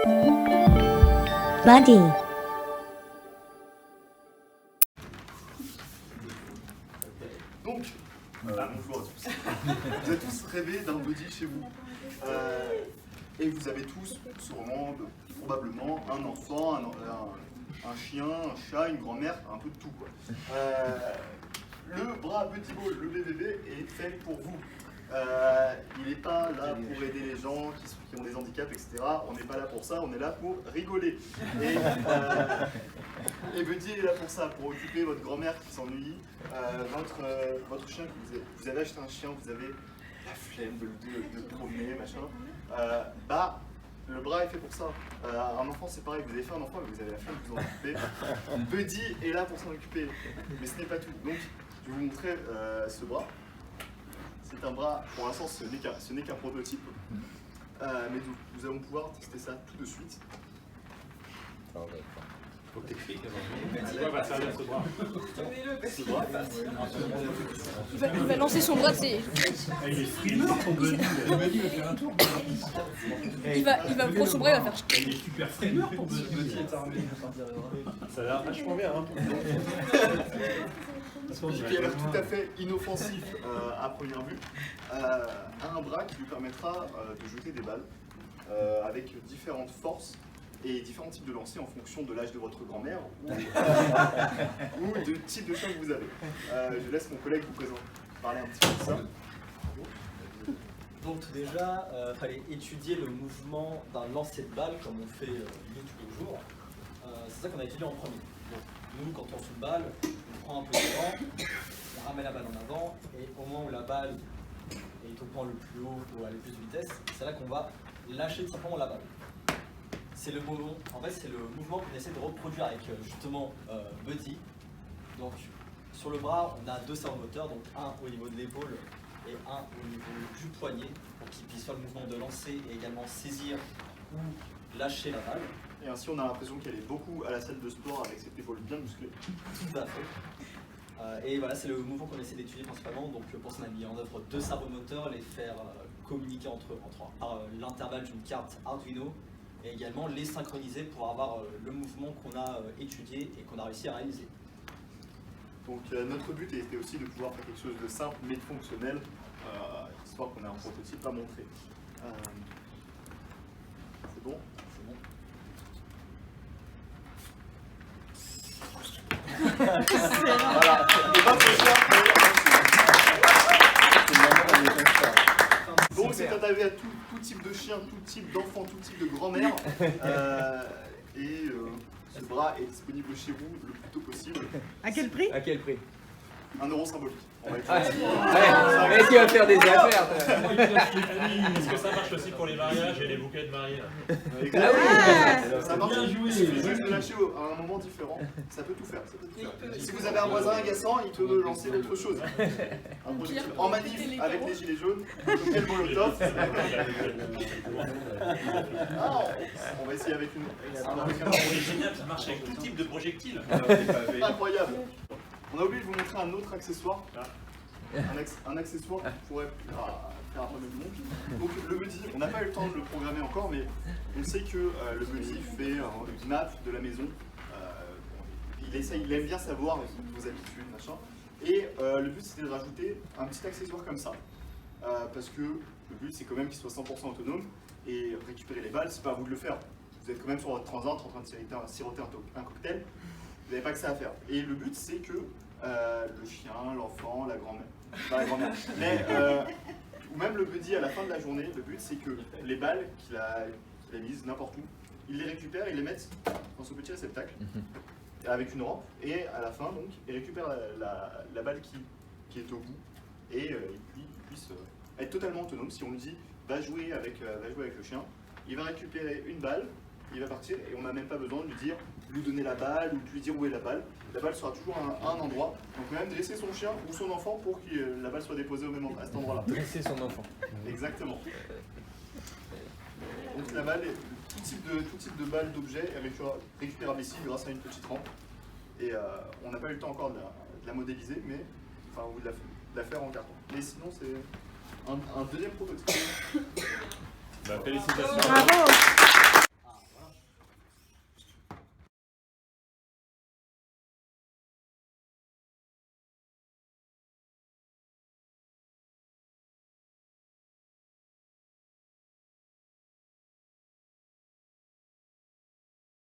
Buddy. Donc, bonjour à tous. Vous avez tous rêvé d'un buddy chez vous. Et vous avez tous, sûrement, probablement, un enfant, un chien, un chat, une grand-mère, un peu de tout, quoi. Le bras Buddy Ball, le BBB, est fait pour vous. Il n'est pas là pour aider les gens qui ont des handicaps, etc. On n'est pas là pour ça, on est là pour rigoler. Et Buddy est là pour ça, pour occuper votre grand-mère qui s'ennuie, votre chien, vous avez acheté un chien, vous avez la flemme de le promener, machin. Le bras est fait pour ça. Un enfant, c'est pareil, vous avez fait un enfant et vous avez la flemme de vous en occuper. Buddy est là pour s'en occuper, mais ce n'est pas tout. Donc, je vais vous montrer ce bras. C'est un bras, pour l'instant, ce n'est qu'un prototype, mais nous allons pouvoir tester ça tout de suite. Faut que t'expliques avant. C'est quoi va servir ce bras? Ce bras, il va lancer son bras, c'est. Il est frileux, ton Buddy. Buddy va faire un tour. Il va prendre son bras, il va faire. Il est super frileux, ton Buddy. Ça a l'air vachement bien, hein. qui a l'air tout à fait inoffensif à première vue, a un bras qui lui permettra de jeter des balles avec différentes forces et différents types de lancers en fonction de l'âge de votre grand-mère ou du type de chien que vous avez. Je laisse mon collègue vous parler un petit peu de ça. Donc déjà, il fallait étudier le mouvement d'un lancer de balle comme on fait nous tous les jours. C'est ça qu'on a étudié en premier. Donc, nous, quand on lance une balle, on prend un peu d'élan, on ramène la balle en avant, et au moment où la balle est au point le plus haut ou à la plus de vitesse, c'est là qu'on va lâcher tout simplement la balle. C'est le mouvement qu'on essaie de reproduire avec justement Buddy. Donc sur le bras, on a deux servomoteurs, donc un au niveau de l'épaule et un au niveau du poignet, pour qu'il puisse faire le mouvement de lancer et également saisir ou lâcher la balle. Et ainsi, on a l'impression qu'elle est beaucoup à la salle de sport avec cette épaule bien musclée. Tout à fait. Et voilà, c'est le mouvement qu'on essaie d'étudier principalement. Donc pour ça, on a mis en œuvre deux servomoteurs, les faire communiquer entre par l'intervalle d'une carte Arduino, et également les synchroniser pour avoir le mouvement qu'on a étudié et qu'on a réussi à réaliser. Donc notre but était aussi de pouvoir faire quelque chose de simple mais de fonctionnel, histoire qu'on ait un prototype à montrer. C'est bon? Voilà. Donc c'est adapté à tout type de chien, tout type d'enfant, tout type de grand-mère. Ce bras est disponible chez vous le plus tôt possible. À quel prix? À quel prix? 1 euro symbolique. On va Ouais, mais tu vas faire des affaires. Est-ce que ça marche aussi pour les mariages et les bouquets de mariés? Ça marche. Il suffit juste de lâcher à un moment différent. Ça peut tout faire. Si vous avez un voisin agaçant, il peut lancer autre chose. Un projectile en manif avec les gilets jaunes, cocktail molotov. On va essayer avec une. C'est génial, ça marche avec tout type de projectiles. Incroyable. On a oublié de vous montrer un autre accessoire. Un accessoire qui pourrait faire un peu de monde. Donc le Buddy, on n'a pas eu le temps de le programmer encore, mais on sait que le Buddy fait une map de la maison. Il aime bien savoir vos habitudes, machin. Et le but c'était de rajouter un petit accessoire comme ça. Parce que le but c'est quand même qu'il soit 100% autonome et récupérer les balles, c'est pas à vous de le faire. Vous êtes quand même sur votre transat en train de siroter un cocktail. Vous n'avez pas que ça à faire. Et le but, c'est que le chien, l'enfant, la grand-mère, pas la grand-mère, mais ou même le Buddy à la fin de la journée, le but, c'est que les balles qu'il a mises n'importe où, il les récupère, il les met dans ce petit réceptacle avec une rampe, et à la fin, donc, il récupère la balle qui est au bout, et il puisse être totalement autonome. Si on lui dit va jouer avec le chien, il va récupérer une balle. Il va partir et on n'a même pas besoin de lui donner la balle ou de lui dire où est la balle. La balle sera toujours à un endroit. Donc on peut même dresser son chien ou son enfant pour que la balle soit déposée au même endroit, à cet endroit-là. Dresser son enfant. Exactement. Donc la balle, tout type de balle, d'objet est récupérable ici grâce à une petite rampe. Et on n'a pas eu le temps encore de la modéliser, mais ou de la faire en carton. Mais sinon c'est un deuxième prototype. Félicitations. Bravo.